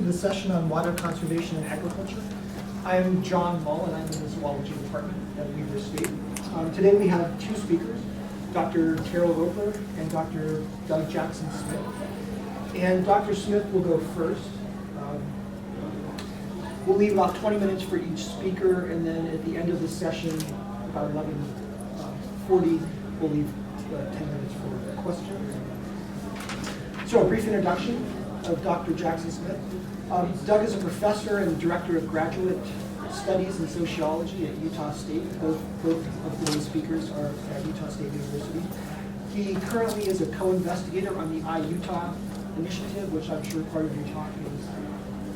The session on water conservation and agriculture. I'm John Mull, and I'm in the zoology department at Weber State. Today we have two speakers, Dr. Carol Roper and Dr. Doug Jackson-Smith. And Dr. Smith will go first. We'll leave about 20 minutes for each speaker, and then at the end of the session, about 11:40, we'll leave 10 minutes for questions. So a brief introduction of Dr. Jackson-Smith. Doug is a professor and director of graduate studies in sociology at Utah State. Both of today's speakers are at Utah State University. He currently is a co-investigator on the iUtah initiative, which I'm sure part of your talk is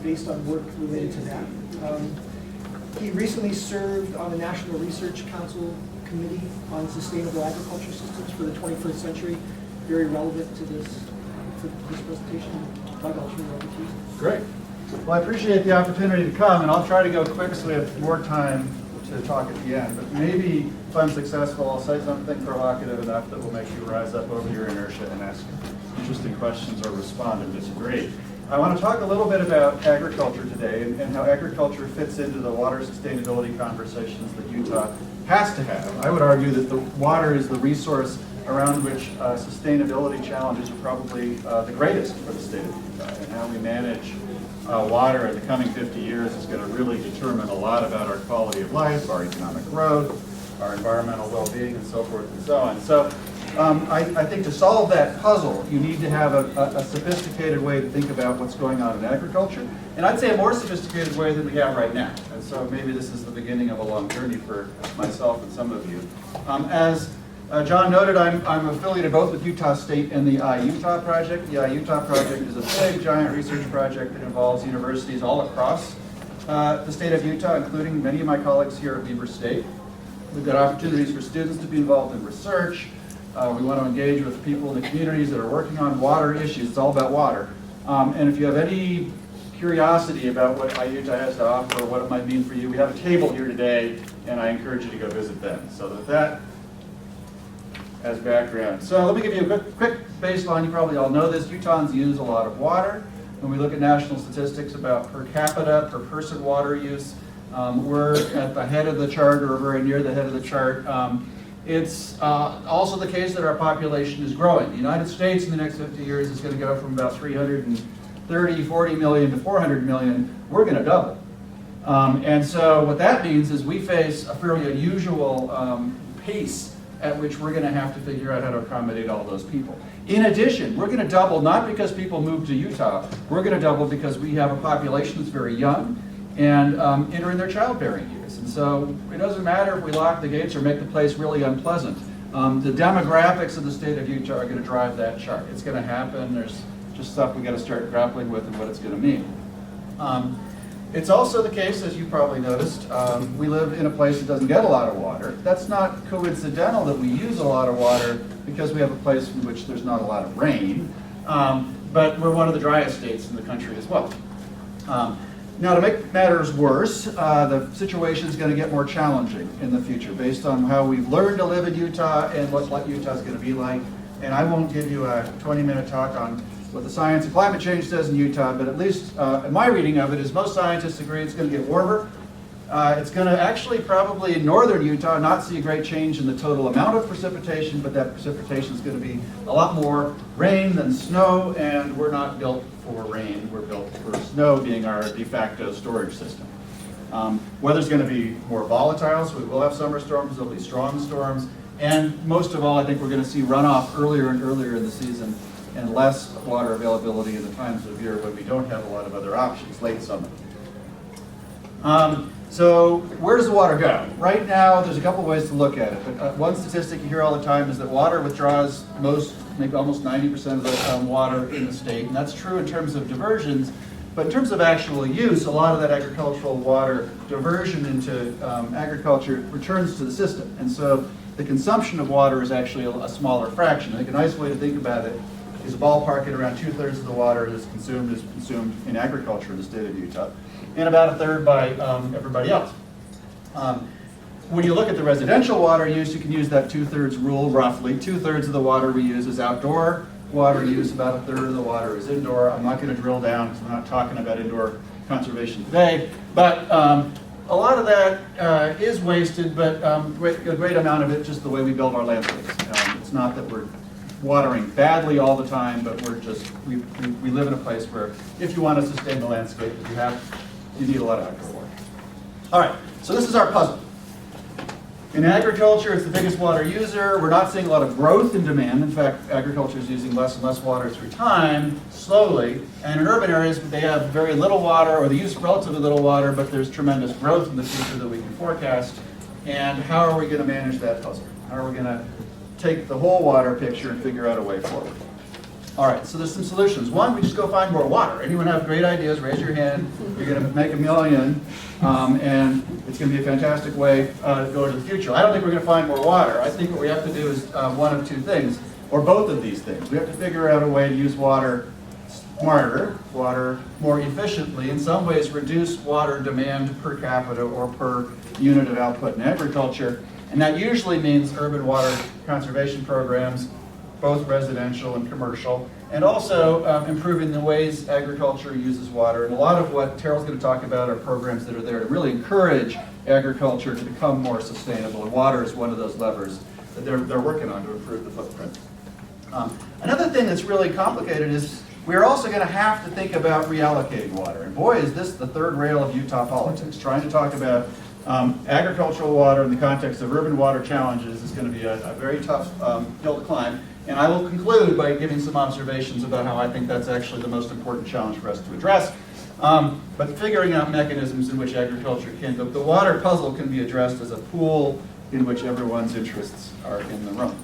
based on work related to that. He recently served on the National Research Council Committee on Sustainable Agriculture Systems for the 21st century. Very relevant to this presentation. Doug, I'll turn it over to you. Great. Well, I appreciate the opportunity to come, and I'll try to go quick so we have more time to talk at the end. But maybe if I'm successful, I'll say something provocative enough that will make you rise up over your inertia and ask interesting questions or respond and disagree. I want to talk a little bit about agriculture today and how agriculture fits into the water sustainability conversations that Utah has to have. I would argue that the water is the resource around which sustainability challenges are probably the greatest for the state of Utah, and how we manage water in the coming 50 years is going to really determine a lot about our quality of life, our economic growth, our environmental well-being, and so forth and so on. So I think to solve that puzzle, you need to have a sophisticated way to think about what's going on in agriculture, and I'd say a more sophisticated way than we have right now. And so maybe this is the beginning of a long journey for myself and some of you. As John noted, I'm affiliated both with Utah State and the iUtah project. The iUtah project is a big, giant research project that involves universities all across the state of Utah, including many of my colleagues here at Weber State. We've got opportunities for students to be involved in research. We want to engage with people in the communities that are working on water issues. It's all about water. And if you have any curiosity about what iUtah has to offer or what it might mean for you, we have a table here today, and I encourage you to go visit them. So with that as background. So let me give you a quick baseline. You probably all know this. Utahns use a lot of water. When we look at national statistics about per capita, per person water use, we're at the head of the chart, or very near the head of the chart. It's also the case that our population is growing. The United States in the next 50 years is going to go from about 40 million to 400 million. We're going to double. And so what that means is we face a fairly unusual pace at which we're going to have to figure out how to accommodate all those people. In addition, we're going to double not because people move to Utah, we're going to double because we have a population that's very young and entering their childbearing years. And so it doesn't matter if we lock the gates or make the place really unpleasant. The demographics of the state of Utah are going to drive that chart. It's going to happen. There's just stuff we got to start grappling with and what it's going to mean. It's also the case, as you probably noticed, we live in a place that doesn't get a lot of water. That's not coincidental that we use a lot of water because we have a place in which there's not a lot of rain, but we're one of the driest states in the country as well. Now, to make matters worse, the situation is going to get more challenging in the future based on how we've learned to live in Utah and what Utah is going to be like. And I won't give you a 20-minute talk on what the science of climate change says in Utah, but at least in my reading of it is most scientists agree it's going to get warmer. It's going to actually probably in northern Utah not see a great change in the total amount of precipitation, but that precipitation is going to be a lot more rain than snow, and we're not built for rain, we're built for snow being our de facto storage system. Weather's going to be more volatile, so we will have summer storms, there'll be strong storms, and most of all I think we're going to see runoff earlier and earlier in the season and less water availability in the times of year when we don't have a lot of other options, late summer. So where does the water go? Right now, there's a couple ways to look at it. But one statistic you hear all the time is that water withdraws maybe almost 90% of the water in the state, and that's true in terms of diversions. But in terms of actual use, a lot of that agricultural water diversion into agriculture returns to the system. And so the consumption of water is actually a smaller fraction. I think a nice way to think about it is a ballpark at around 2/3 of the water that's consumed is consumed in agriculture in the state of Utah, and about 1/3 by everybody else. When you look at the residential water use, you can use that 2/3 rule roughly. 2/3 of the water we use is outdoor water use, about a third of the water is indoor. I'm not going to drill down because we're not talking about indoor conservation today, but a lot of that is wasted, but a great amount of it just the way we build our landscapes. It's not that we're watering badly all the time, but we live in a place where if you want to sustain the landscape that you need a lot of outdoor water. All right, so this is our puzzle. In agriculture, it's the biggest water user. We're not seeing a lot of growth in demand. In fact, agriculture is using less and less water through time, slowly. And in urban areas, they have very little water, or they use relatively little water, but there's tremendous growth in the future that we can forecast. And how are we going to manage that puzzle? How are we going to take the whole water picture and figure out a way forward? All right, so there's some solutions. One, we just go find more water. Anyone have great ideas? Raise your hand. You're going to make $1 million, and it's going to be a fantastic way to go into the future. I don't think we're going to find more water. I think what we have to do is one of two things, or both of these things. We have to figure out a way to use water smarter, water more efficiently, in some ways reduce water demand per capita or per unit of output in agriculture. And that usually means urban water conservation programs, both residential and commercial, and also improving the ways agriculture uses water. And a lot of what Terrell's going to talk about are programs that are there to really encourage agriculture to become more sustainable. And water is one of those levers that they're working on to improve the footprint. Another thing that's really complicated is we're also going to have to think about reallocating water. And boy, is this the third rail of Utah politics. Trying to talk about agricultural water in the context of urban water challenges is going to be a very tough hill to climb. And I will conclude by giving some observations about how I think that's actually the most important challenge for us to address. But figuring out mechanisms in which agriculture can, the water puzzle can be addressed as a pool in which everyone's interests are in the room.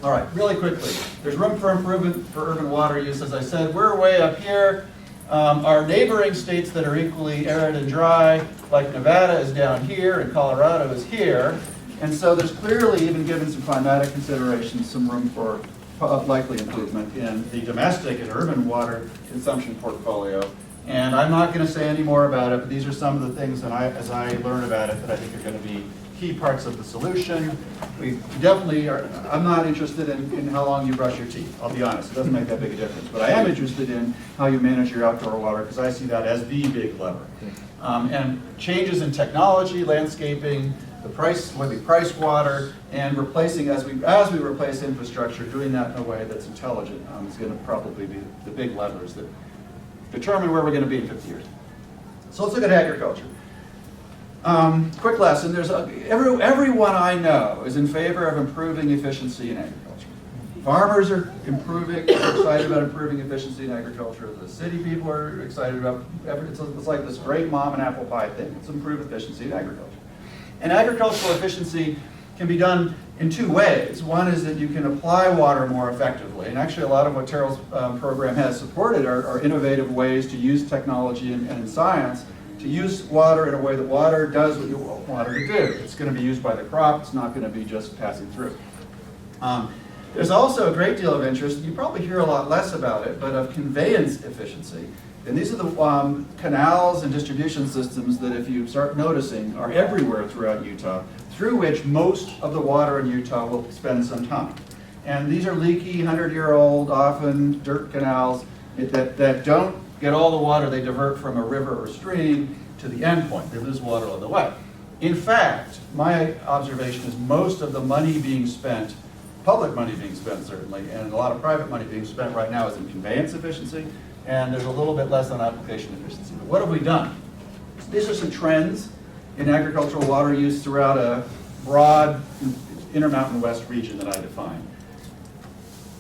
All right, really quickly, there's room for improvement for urban water use. As I said, we're way up here. Our neighboring states that are equally arid and dry, like Nevada, is down here, and Colorado is here. And so there's clearly, even given some climatic considerations, some room for likely improvement in the domestic and urban water consumption portfolio. And I'm not going to say any more about it, but these are some of the things that as I learn about it that I think are going to be key parts of the solution. We definitely are, I'm not interested in how long you brush your teeth, I'll be honest. It doesn't make that big a difference. But I am interested in how you manage your outdoor water, because I see that as the big lever. And changes in technology, landscaping, the price, when we price water, and replacing, as we replace infrastructure, doing that in a way that's intelligent is going to probably be the big levers that determine where we're going to be in 50 years. So let's look at agriculture. Quick lesson, everyone I know is in favor of improving efficiency in agriculture. Farmers are excited about improving efficiency in agriculture. The city people are excited about, it's like this great mom and apple pie thing. Let's improve efficiency in agriculture. And agricultural efficiency can be done in two ways. One is that you can apply water more effectively. And actually a lot of what Terrell's program has supported are innovative ways to use technology and science to use water in a way that water does what you want water to do. It's going to be used by the crop. It's not going to be just passing through. There's also a great deal of interest, you probably hear a lot less about it, but of conveyance efficiency. And these are the canals and distribution systems that, if you start noticing, are everywhere throughout Utah, through which most of the water in Utah will spend some time. And these are leaky, 100-year-old, often dirt canals that don't get all the water they divert from a river or stream to the end point. They lose water on the way. In fact, my observation is most of the money being spent, public money being spent certainly, and a lot of private money being spent right now is in conveyance efficiency, and there's a little bit less on application efficiency. But what have we done? These are some trends in agricultural water use throughout a broad Intermountain West region that I define.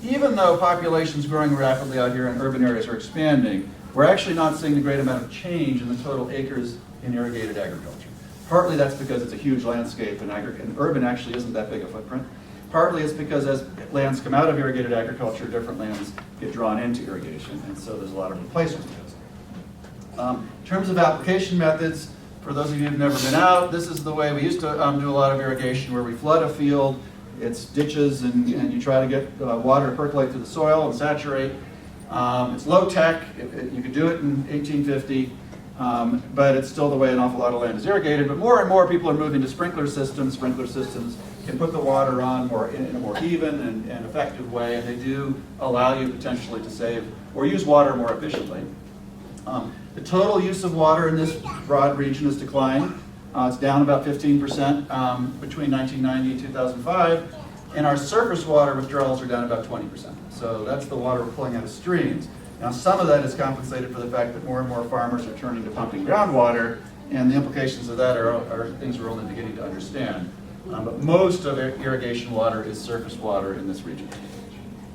Even though population's growing rapidly out here and urban areas are expanding, we're actually not seeing a great amount of change in the total acres in irrigated agriculture. Partly that's because it's a huge landscape and urban actually isn't that big a footprint. Partly it's because as lands come out of irrigated agriculture, different lands get drawn into irrigation, and so there's a lot of replacement. In terms of application methods, for those of you who've never been out, this is the way we used to do a lot of irrigation, where we flood a field, it's ditches, and you try to get water to percolate through the soil and saturate. It's low tech, you could do it in 1850, but it's still the way an awful lot of land is irrigated. But more and more people are moving to sprinkler systems can put the water on in a more even and effective way, and they do allow you potentially to save or use water more efficiently. The total use of water in this broad region is declining. It's down about 15% between 1990 and 2005, and our surface water withdrawals are down about 20%. So that's the water we're pulling out of streams. Now, some of that is compensated for the fact that more and more farmers are turning to pumping groundwater, and the implications of that are things we're only beginning to understand. But most of irrigation water is surface water in this region.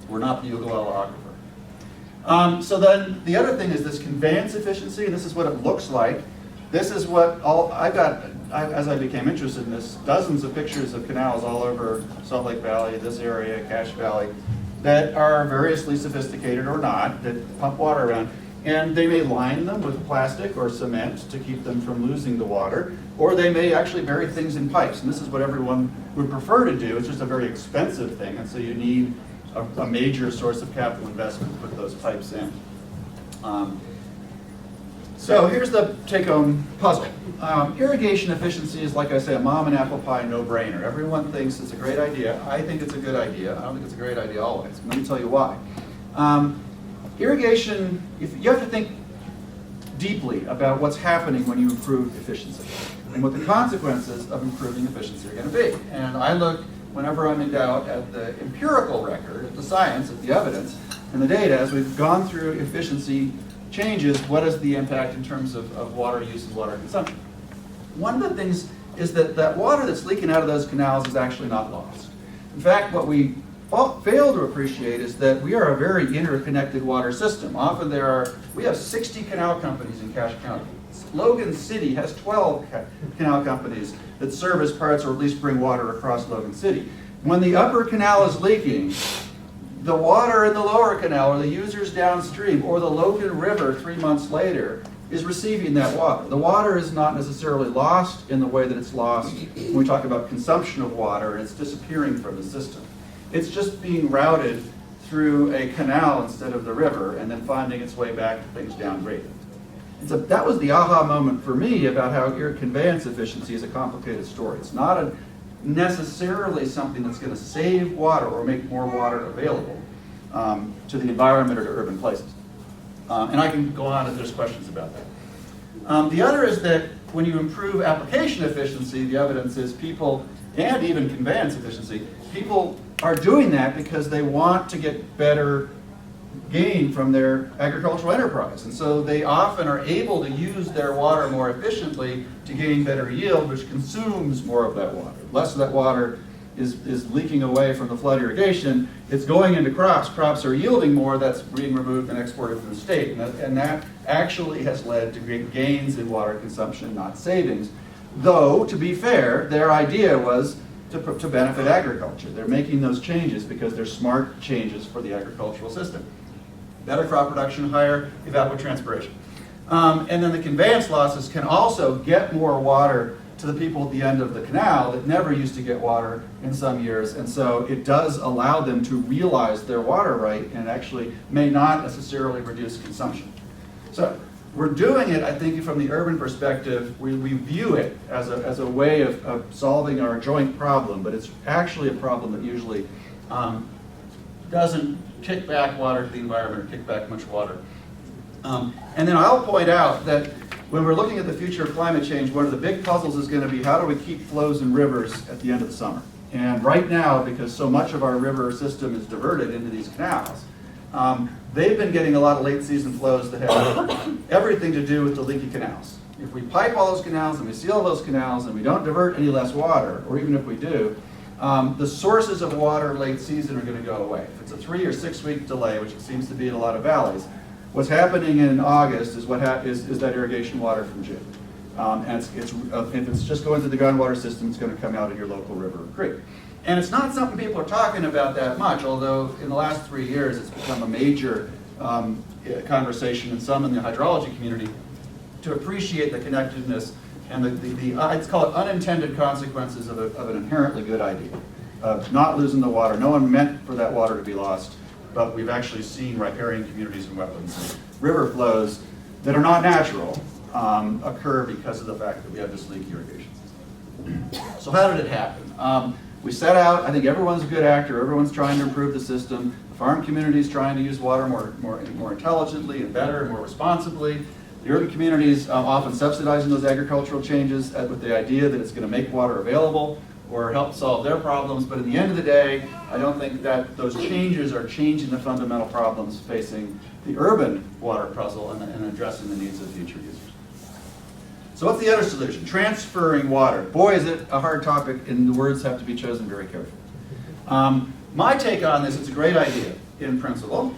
We're not the Ugalella Aquifer. So then the other thing is this conveyance efficiency, and this is what it looks like. This is what as I became interested in this, dozens of pictures of canals all over Salt Lake Valley, this area, Cache Valley, that are variously sophisticated or not, that pump water around. And they may line them with plastic or cement to keep them from losing the water, or they may actually bury things in pipes. And this is what everyone would prefer to do. It's just a very expensive thing, and so you need a major source of capital investment to put those pipes in. So here's the take-home puzzle. Irrigation efficiency is, like I say, a mom and apple pie no-brainer. Everyone thinks it's a great idea. I think it's a good idea. I don't think it's a great idea always. Let me tell you why. Irrigation, you have to think deeply about what's happening when you improve efficiency and what the consequences of improving efficiency are going to be. And I look, whenever I'm in doubt, at the empirical record, at the science, at the evidence, and the data as we've gone through efficiency changes. What is the impact in terms of water use and water consumption? One of the things is that water that's leaking out of those canals is actually not lost. In fact, what we fail to appreciate is that we are a very interconnected water system. Often we have 60 canal companies in Cache County. Logan City has 12 canal companies that service parts or at least bring water across Logan City. When the upper canal is leaking, the water in the lower canal, or the users downstream, or the Logan River 3 months later, is receiving that water. The water is not necessarily lost in the way that it's lost when we talk about consumption of water, and it's disappearing from the system. It's just being routed through a canal instead of the river, and then finding its way back to things downgraded. And so that was the aha moment for me about how conveyance efficiency is a complicated story. It's not necessarily something that's going to save water or make more water available to the environment or to urban places. And I can go on if there's questions about that. The other is that when you improve application efficiency, the evidence is people, and even conveyance efficiency, people are doing that because they want to get better gain from their agricultural enterprise. And so they often are able to use their water more efficiently to gain better yield, which consumes more of that water. Less of that water is leaking away from the flood irrigation. It's going into crops. Crops are yielding more. That's being removed and exported from the state. And that actually has led to great gains in water consumption, not savings. Though, to be fair, their idea was to benefit agriculture. They're making those changes because they're smart changes for the agricultural system. Better crop production, higher evapotranspiration. And then the conveyance losses can also get more water to the people at the end of the canal that never used to get water in some years. And so it does allow them to realize their water right and actually may not necessarily reduce consumption. So we're doing it, I think, from the urban perspective. We view it as a way of solving our joint problem, but it's actually a problem that usually doesn't kick back water to the environment or kick back much water. And then I'll point out that when we're looking at the future of climate change, one of the big puzzles is going to be how do we keep flows in rivers at the end of the summer? And right now, because so much of our river system is diverted into these canals, they've been getting a lot of late season flows that have everything to do with the leaky canals. If we pipe all those canals and we seal those canals and we don't divert any less water, or even if we do, the sources of water late season are going to go away. If it's a 3 or 6 week delay, which it seems to be in a lot of valleys, what's happening in August is is that irrigation water from June. And if it's just going through the groundwater system, it's going to come out of your local river or creek. And it's not something people are talking about that much, although in the last 3 years it's become a major conversation, and some in the hydrology community, to appreciate the connectedness and let's call it unintended consequences of an inherently good idea, of not losing the water. No one meant for that water to be lost, but we've actually seen riparian communities and wetlands and river flows that are not natural occur because of the fact that we have this leaky irrigation system. So how did it happen? We set out, I think everyone's a good actor, everyone's trying to improve the system. The farm community is trying to use water more intelligently and better and more responsibly. The urban communities often subsidizing those agricultural changes with the idea that it's going to make water available or help solve their problems. But at the end of the day, I don't think that those changes are changing the fundamental problems facing the urban water puzzle and addressing the needs of future users. So what's the other solution? Transferring water. Boy, is it a hard topic, and the words have to be chosen very carefully. My take on this, it's a great idea in principle.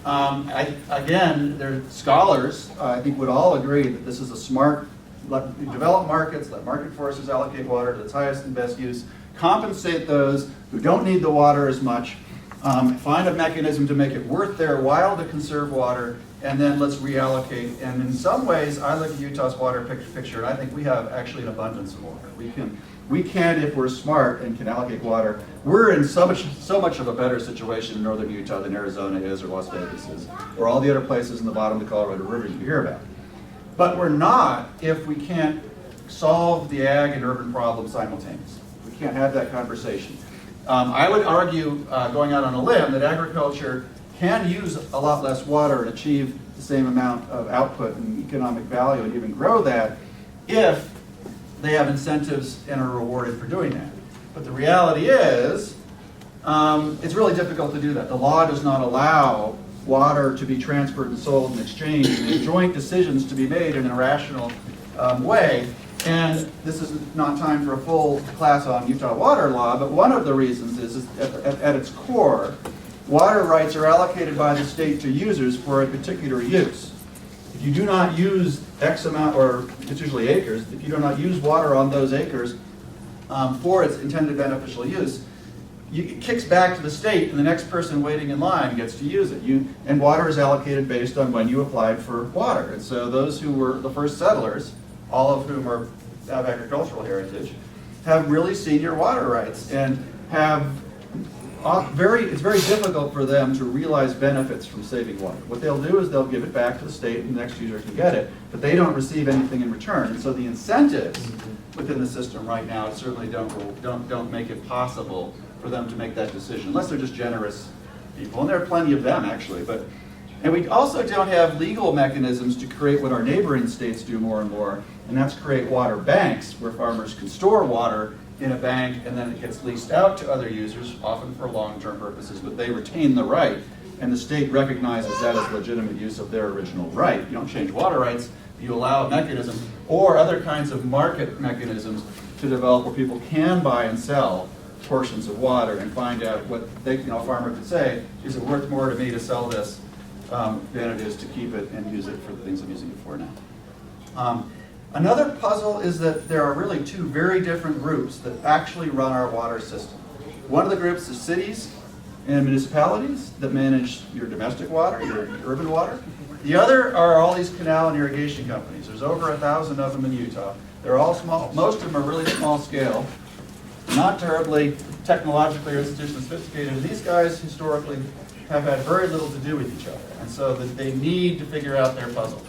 Again, there are scholars, I think, would all agree that this is a smart, develop markets, let market forces allocate water to its highest and best use, compensate those who don't need the water as much, find a mechanism to make it worth their while to conserve water, and then let's reallocate. And in some ways, I look at Utah's water picture, and I think we have actually an abundance of water. We can, if we're smart and can allocate water, we're in so much of a better situation in northern Utah than Arizona is, or Las Vegas is, or all the other places in the bottom of the Colorado River you hear about. But we're not if we can't solve the ag and urban problems simultaneously. We can't have that conversation. I would argue, going out on a limb, that agriculture can use a lot less water and achieve the same amount of output and economic value and even grow that if they have incentives and are rewarded for doing that. But the reality is, it's really difficult to do that. The law does not allow water to be transferred and sold and exchanged, and joint decisions to be made in a rational way. And this is not time for a full class on Utah water law, but one of the reasons is at its core, water rights are allocated by the state to users for a particular use. If you do not use X amount, or it's usually acres, if you do not use water on those acres for its intended beneficial use, it kicks back to the state, and the next person waiting in line gets to use it. And water is allocated based on when you applied for water. And so those who were the first settlers, all of whom have agricultural heritage, have really senior water rights and have it's very difficult for them to realize benefits from saving water. What they'll do is they'll give it back to the state and the next user can get it, but they don't receive anything in return. And so the incentives within the system right now certainly don't make it possible for them to make that decision, unless they're just generous people. And there are plenty of them, actually. And we also don't have legal mechanisms to create what our neighboring states do more and more, and that's create water banks where farmers can store water in a bank, and then it gets leased out to other users, often for long-term purposes, but they retain the right, and the state recognizes that as legitimate use of their original right. You don't change water rights, you allow a mechanism, or other kinds of market mechanisms to develop where people can buy and sell portions of water and find out what a farmer could say, is it worth more to me to sell this than it is to keep it and use it for the things I'm using it for now. Another puzzle is that there are really two very different groups that actually run our water system. One of the groups is cities and municipalities that manage your domestic water, your urban water. The other are all these canal and irrigation companies. There's over 1,000 of them in Utah. They're all small. Most of them are really small scale, not terribly technologically or institutionally sophisticated. These guys historically have had very little to do with each other, and so that they need to figure out their puzzle.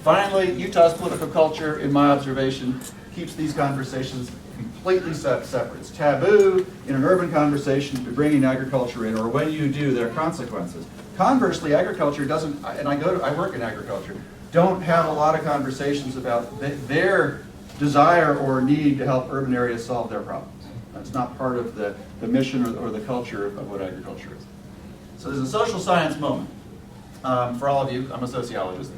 Finally, Utah's political culture, in my observation, keeps these conversations completely separate. It's taboo in an urban conversation to be bringing agriculture in, or when you do, there are consequences. Conversely, agriculture doesn't, and I work in agriculture, don't have a lot of conversations about their desire or need to help urban areas solve their problems. That's not part of the mission or the culture of what agriculture is. So there's a social science moment. For all of you, I'm a sociologist.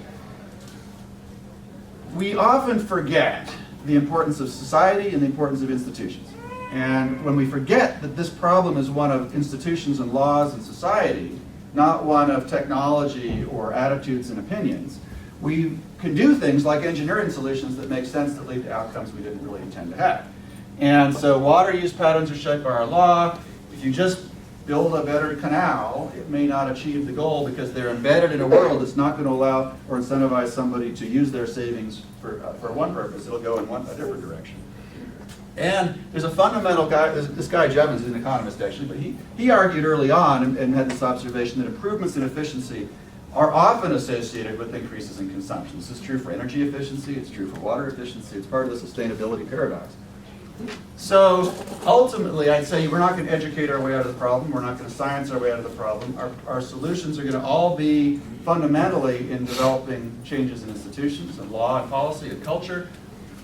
We often forget the importance of society and the importance of institutions. And when we forget that this problem is one of institutions and laws and society, not one of technology or attitudes and opinions, we can do things like engineering solutions that make sense, that lead to outcomes we didn't really intend to have. And so water use patterns are shaped by our law. If you just build a better canal, it may not achieve the goal because they're embedded in a world that's not going to allow or incentivize somebody to use their savings for one purpose. It'll go in a different direction. And there's a fundamental guy, this guy Jevons is an economist actually, but he argued early on and had this observation that improvements in efficiency are often associated with increases in consumption. This is true for energy efficiency, it's true for water efficiency, it's part of the sustainability paradox. So ultimately, I'd say we're not going to educate our way out of the problem. We're not going to science our way out of the problem. Our solutions are going to all be fundamentally in developing changes in institutions and law and policy and culture.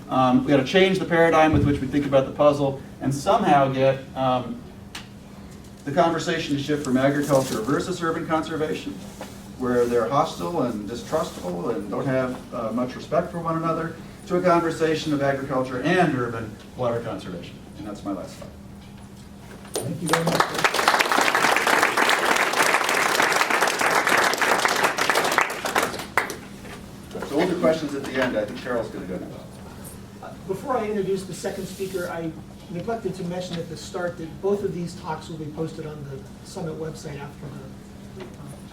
We got to change the paradigm with which we think about the puzzle and somehow get the conversation to shift from agriculture versus urban conservation, where they're hostile and distrustful and don't have much respect for one another, to a conversation of agriculture and urban water conservation. And that's my last slide. Thank you very much. So we'll do questions at the end. I think Cheryl's going to go now. Before I introduce the second speaker, I neglected to mention at the start that both of these talks will be posted on the Summit website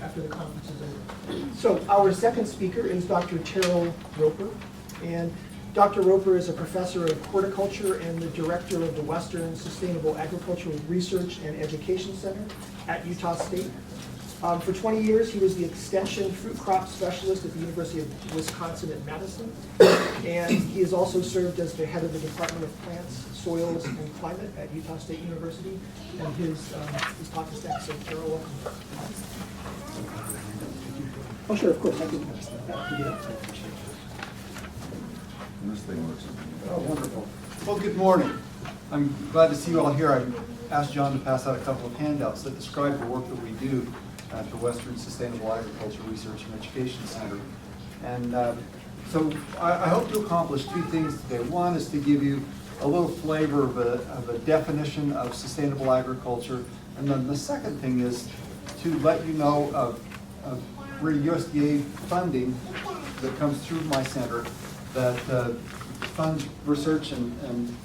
after the conference is over. So our second speaker is Dr. Terrell Roper. And Dr. Roper is a professor of horticulture and the director of the Western Sustainable Agricultural Research and Education Center at Utah State. For 20 years, he was the extension fruit crop specialist at the University of Wisconsin at Madison. And he has also served as the head of the Department of Plants, Soils, and Climate at Utah State University. And his talk is next, so Terrell, welcome. Oh, sure, of course, I can pass that. This thing works. Oh, wonderful. Well, good morning. I'm glad to see you all here. I asked John to pass out a couple of handouts that describe the work that we do at the Western Sustainable Agriculture Research and Education Center. And so I hope to accomplish two things today. One is to give you a little flavor of a definition of sustainable agriculture. And then the second thing is to let you know of where USDA funding that comes through my center that funds research and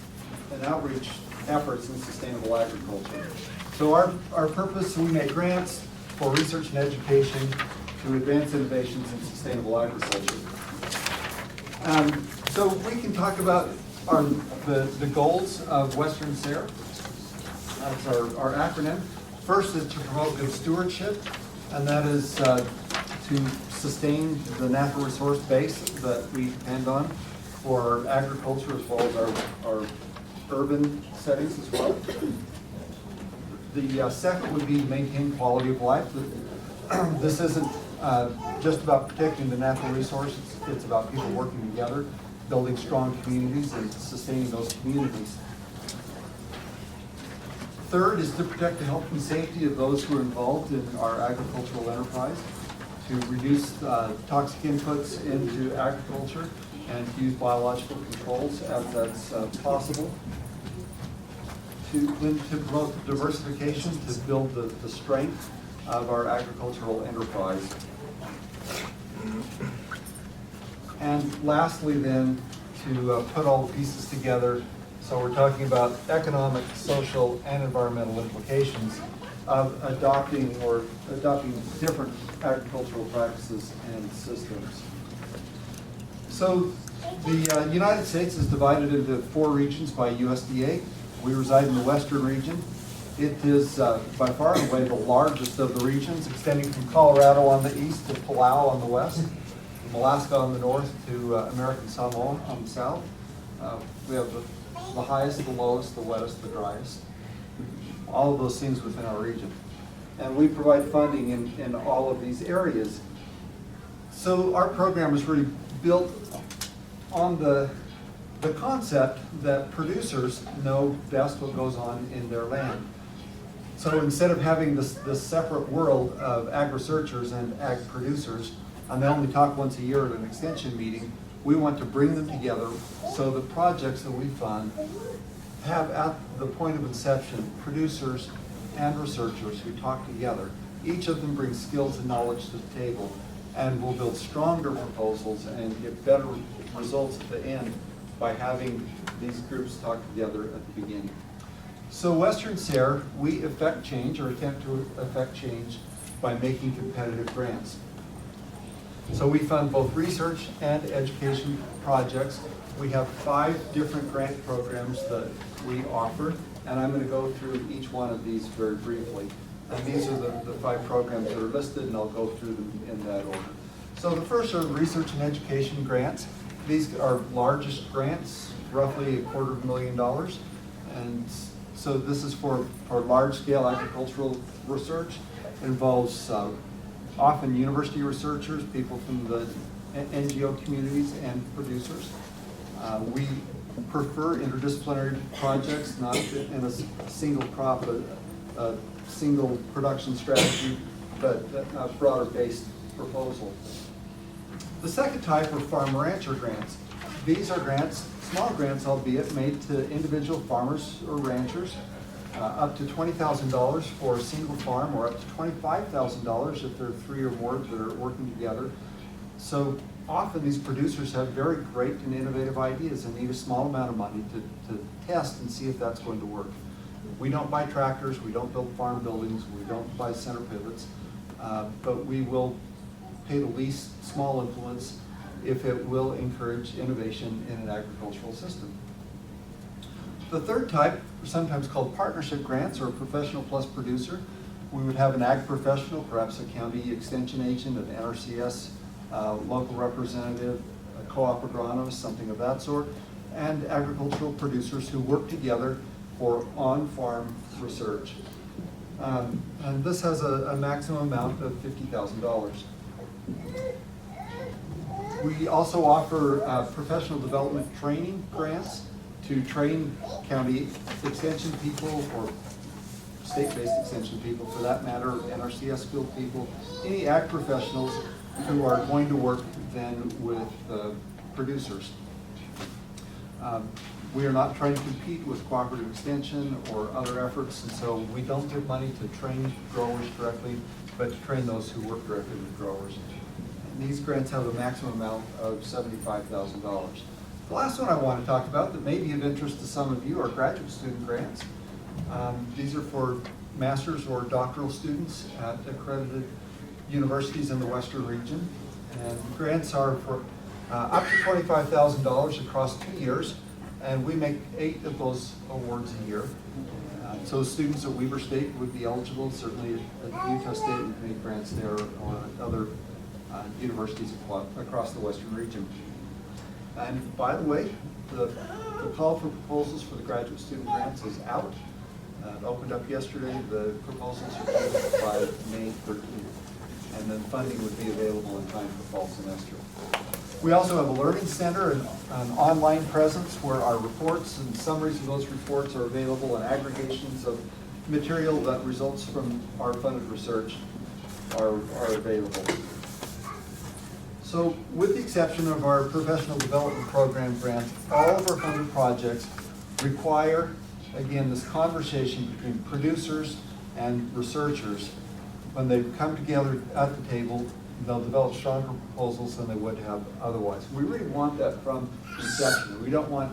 outreach efforts in sustainable agriculture. So our purpose, we make grants for research and education to advance innovations in sustainable agriculture. So we can talk about the goals of Western SARE. That's our acronym. First is to promote good stewardship, and that is to sustain the natural resource base that we depend on for agriculture as well as our urban settings as well. The second would be maintain quality of life. This isn't just about protecting the natural resources, it's about people working together, building strong communities and sustaining those communities. Third is to protect the health and safety of those who are involved in our agricultural enterprise, to reduce toxic inputs into agriculture and to use biological controls as that's possible. To promote diversification, to build the strength of our agricultural enterprise. And lastly then, to put all the pieces together. So we're talking about economic, social, and environmental implications of adopting different agricultural practices and systems. So the United States is divided into 4 regions by USDA. We reside in the western region. It is by far and away the largest of the regions, extending from Colorado on the east to Palau on the west, from Alaska on the north to American Samoa on the south. We have the highest, the lowest, the wettest, the driest. All of those things within our region. And we provide funding in all of these areas. So our program is really built on the concept that producers know best what goes on in their land. So instead of having this separate world of ag researchers and ag producers, and they only talk once a year at an extension meeting, we want to bring them together so the projects that we fund have at the point of inception producers and researchers who talk together. Each of them brings skills and knowledge to the table, and will build stronger proposals and get better results at the end by having these groups talk together at the beginning. So Western SARE, we affect change or attempt to affect change by making competitive grants. So we fund both research and education projects. We have 5 different grant programs that we offer, and I'm going to go through each one of these very briefly. And these are the 5 programs that are listed, and I'll go through them in that order. So the first are research and education grants. These are largest grants, roughly $250,000. And so this is for large-scale agricultural research. It involves often university researchers, people from the NGO communities, and producers. We prefer interdisciplinary projects, not in a single crop, a single production strategy, but a broader-based proposal. The second type are farm rancher grants. These are grants, small grants albeit, made to individual farmers or ranchers, up to $20,000 for a single farm, or up to $25,000 if there are 3 or more that are working together. So often these producers have very great and innovative ideas and need a small amount of money to test and see if that's going to work. We don't buy tractors, we don't build farm buildings, we don't buy center pivots, but we will pay the least small influence if it will encourage innovation in an agricultural system. The third type are sometimes called partnership grants, or professional plus producer. We would have an ag professional, perhaps a county extension agent, an NRCS local representative, a co-op agronomist, something of that sort, and agricultural producers who work together for on-farm research. And this has a maximum amount of $50,000. We also offer professional development training grants to train county extension people, or state-based extension people for that matter, NRCS skilled people, any ag professionals who are going to work then with producers. We are not trying to compete with cooperative extension or other efforts, and so we don't give money to train growers directly, but to train those who work directly with growers. And these grants have a maximum amount of $75,000. The last one I want to talk about that may be of interest to some of you are graduate student grants. These are for master's or doctoral students at accredited universities in the Western region. And grants are for up to $25,000 across 2 years, and we make 8 of those awards a year. So students at Weber State would be eligible, certainly at Utah State we make grants there, or at other universities across the Western region. And by the way, the call for proposals for the graduate student grants is out. It opened up yesterday. The proposals are due by May 13th. And then funding would be available in time for fall semester. We also have a learning center and an online presence where our reports and summaries of those reports are available, and aggregations of material that results from our funded research are available. So with the exception of our professional development program grants, all of our funded projects require, again, this conversation between producers and researchers. When they come together at the table, they'll develop stronger proposals than they would have otherwise. We really want that from inception. We don't want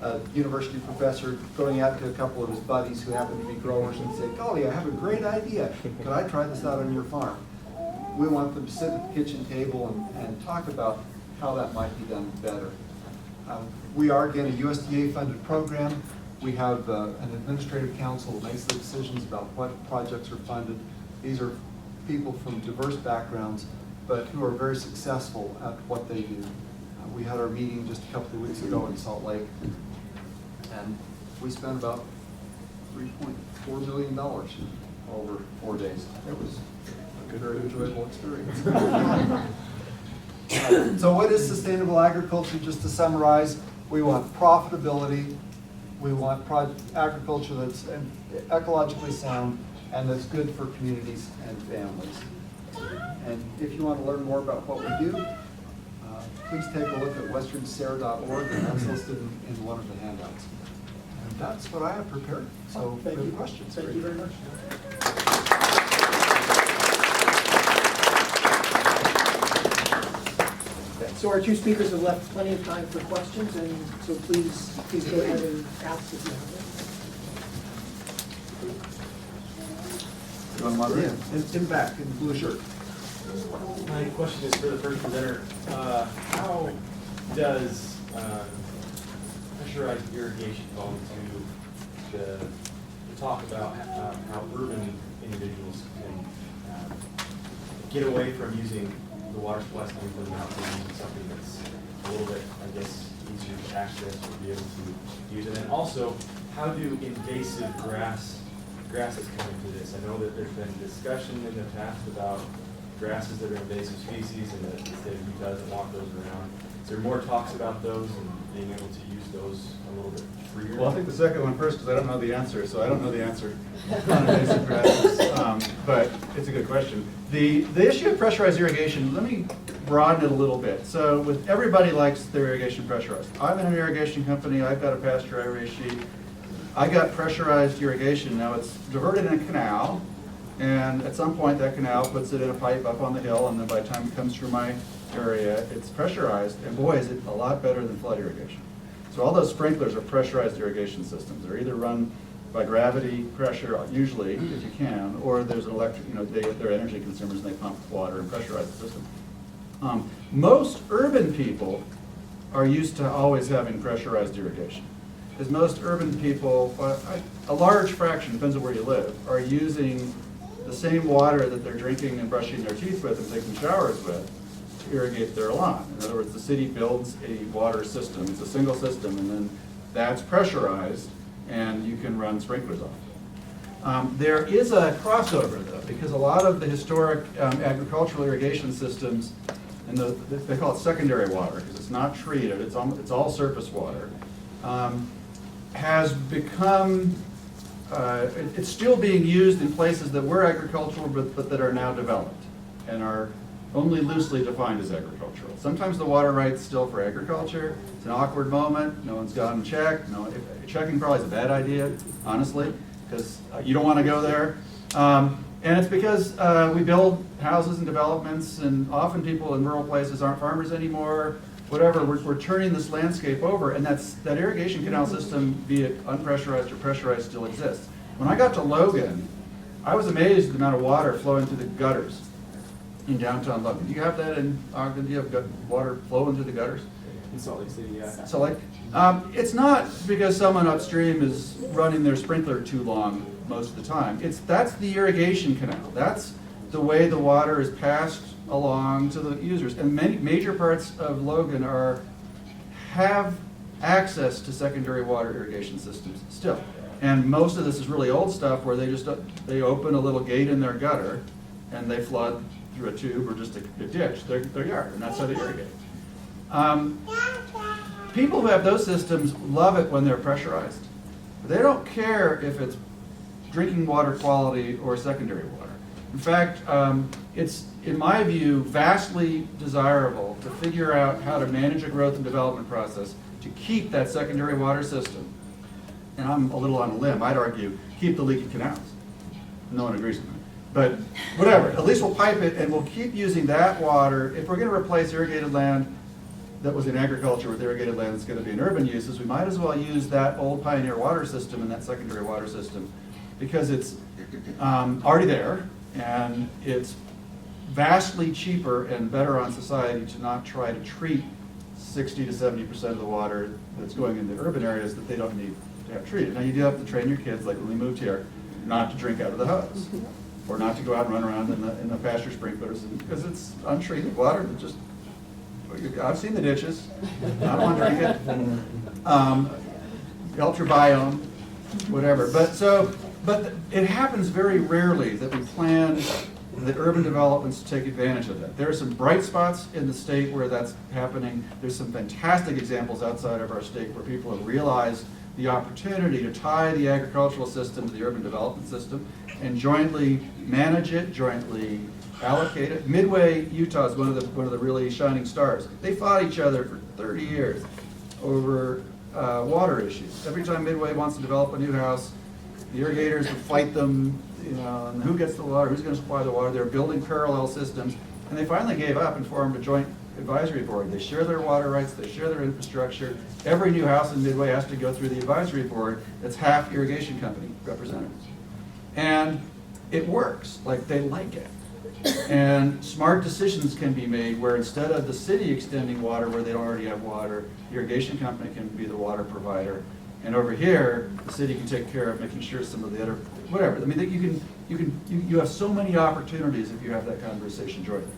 a university professor going out to a couple of his buddies who happen to be growers and say, golly, I have a great idea. Could I try this out on your farm? We want them to sit at the kitchen table and talk about how that might be done better. We are, again, a USDA-funded program. We have an administrative council that makes the decisions about what projects are funded. These are people from diverse backgrounds, but who are very successful at what they do. We had our meeting just a couple of weeks ago in Salt Lake, and we spent about $3.4 million over 4 days. It was a very enjoyable experience. So what is sustainable agriculture? Just to summarize, we want profitability, we want agriculture that's ecologically sound, and that's good for communities and families. And if you want to learn more about what we do, please take a look at westernsare.org, and that's listed in one of the handouts. And that's what I have prepared. So Thank you. Questions? Thank you very much. So our 2 speakers have left plenty of time for questions, and so please go ahead and ask if you have them. You want to moderate? In back, in the blue shirt. My question is for the first presenter. How does pressurized irrigation fall into the talk about how urban individuals can get away from using the water supply coming from the mountain being something that's a little bit, I guess, easier to access or be able to use. And then also, how do invasive grasses come into this? I know that there's been discussion in the past about grasses that are invasive species and that the state of Utah doesn't want those around. Is there more talks about those and being able to use those a little bit freer? Well, I'll take the second one first because I don't know the answer, so I don't know the answer on invasive grasses, but it's a good question. The issue of pressurized irrigation, let me broaden it a little bit. So with everybody likes their irrigation pressurized. I'm in an irrigation company, I've got a pasture I raise sheep. I got pressurized irrigation. Now it's diverted in a canal, and at some point that canal puts it in a pipe up on the hill, and then by the time it comes through my area, it's pressurized, and boy, is it a lot better than flood irrigation. So all those sprinklers are pressurized irrigation systems. They're either run by gravity pressure, usually, if you can, or there's an electric, they're energy consumers and they pump water and pressurize the system. Most urban people are used to always having pressurized irrigation. Because most urban people, a large fraction, depends on where you live, are using the same water that they're drinking and brushing their teeth with and taking showers with to irrigate their lawn. In other words, the city builds a water system. It's a single system, and then that's pressurized, and you can run sprinklers off it. There is a crossover, though, because a lot of the historic agricultural irrigation systems, and they call it secondary water because it's not treated, it's all surface water, has become, it's still being used in places that were agricultural but that are now developed and are only loosely defined as agricultural. Sometimes the water right's still for agriculture. It's an awkward moment. No one's gone and checked. Checking probably is a bad idea, honestly, because you don't want to go there. And it's because we build houses and developments, and often people in rural places aren't farmers anymore. Whatever, we're turning this landscape over, and that irrigation canal system, be it unpressurized or pressurized, still exists. When I got to Logan, I was amazed at the amount of water flowing through the gutters in downtown Logan. Do you have that in Ogden? Do you have water flowing through the gutters? In Salt Lake City, yeah. So it's not because someone upstream is running their sprinkler too long most of the time. That's the irrigation canal. That's the way the water is passed along to the users. And many major parts of Logan have access to secondary water irrigation systems still. And most of this is really old stuff where they open a little gate in their gutter and they flood through a tube or just a ditch their yard, and that's how they irrigate. People who have those systems love it when they're pressurized. They don't care if it's drinking water quality or secondary water. In fact, it's, in my view, vastly desirable to figure out how to manage a growth and development process to keep that secondary water system. And I'm a little on a limb, I'd argue, keep the leaky canals. No one agrees with me. But whatever, at least we'll pipe it and we'll keep using that water. If we're going to replace irrigated land that was in agriculture with irrigated land that's going to be in urban uses, we might as well use that old pioneer water system and that secondary water system because it's already there and it's vastly cheaper and better on society to not try to treat 60 to 70% of the water that's going into urban areas that they don't need to have treated. Now you do have to train your kids, like when we moved here, not to drink out of the hose or not to go out and run around in the pasture sprinklers because it's untreated water that just, I've seen the ditches, I don't want to drink it. Ultrabiome, whatever. But it happens very rarely that we plan the urban developments to take advantage of that. There are some bright spots in the state where that's happening. There's some fantastic examples outside of our state where people have realized the opportunity to tie the agricultural system to the urban development system and jointly manage it, jointly allocate it. Midway, Utah is one of the really shining stars. They fought each other for 30 years over water issues. Every time Midway wants to develop a new house, the irrigators would fight them, and who gets the water, who's going to supply the water. They're building parallel systems, and they finally gave up and formed a joint advisory board. They share their water rights, they share their infrastructure. Every new house in Midway has to go through the advisory board that's half irrigation company representatives. And it works, like they like it. And smart decisions can be made where instead of the city extending water where they don't already have water, the irrigation company can be the water provider. And over here, the city can take care of making sure some of the other, whatever. I mean, you have so many opportunities if you have that conversation jointly.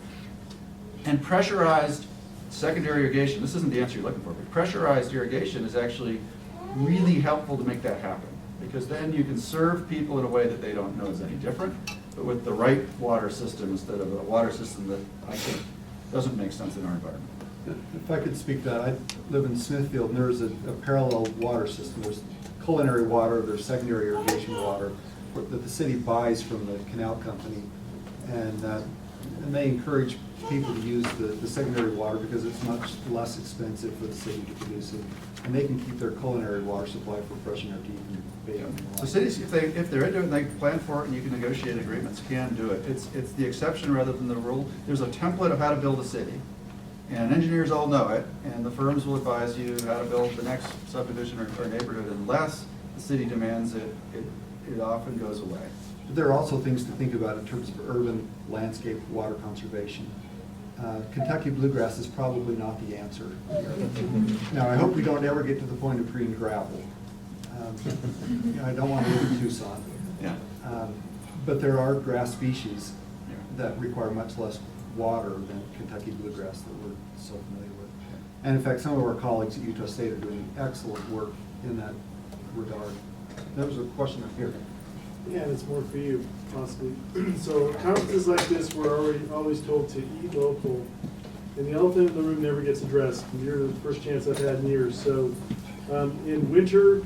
And pressurized secondary irrigation, this isn't the answer you're looking for, but pressurized irrigation is actually really helpful to make that happen. Because then you can serve people in a way that they don't know is any different, but with the right water system instead of a water system that I think doesn't make sense in our environment. If I could speak to that, I live in Smithfield, and there's a parallel water system. There's culinary water, there's secondary irrigation water that the city buys from the canal company. And they encourage people to use the secondary water because it's much less expensive for the city to produce it. And they can keep their culinary water supply for brushing their teeth and bathing. So cities, if they're into it and they plan for it and you can negotiate agreements, can do it. It's the exception rather than the rule. There's a template of how to build a city. And engineers all know it, and the firms will advise you how to build the next subdivision or neighborhood. Unless the city demands it, it often goes away. But there are also things to think about in terms of urban landscape water conservation. Kentucky bluegrass is probably not the answer. Now, I hope we don't ever get to the point of green gravel. I don't want to live in Tucson. Yeah. But there are grass species that require much less water than Kentucky bluegrass that we're so familiar with. And in fact, some of our colleagues at Utah State are doing excellent work in that regard. There was a question up here. Yeah, and it's more for you, possibly. So conferences like this, we're always told to eat local, and the elephant in the room never gets addressed. And you're the first chance I've had in years. So in winter,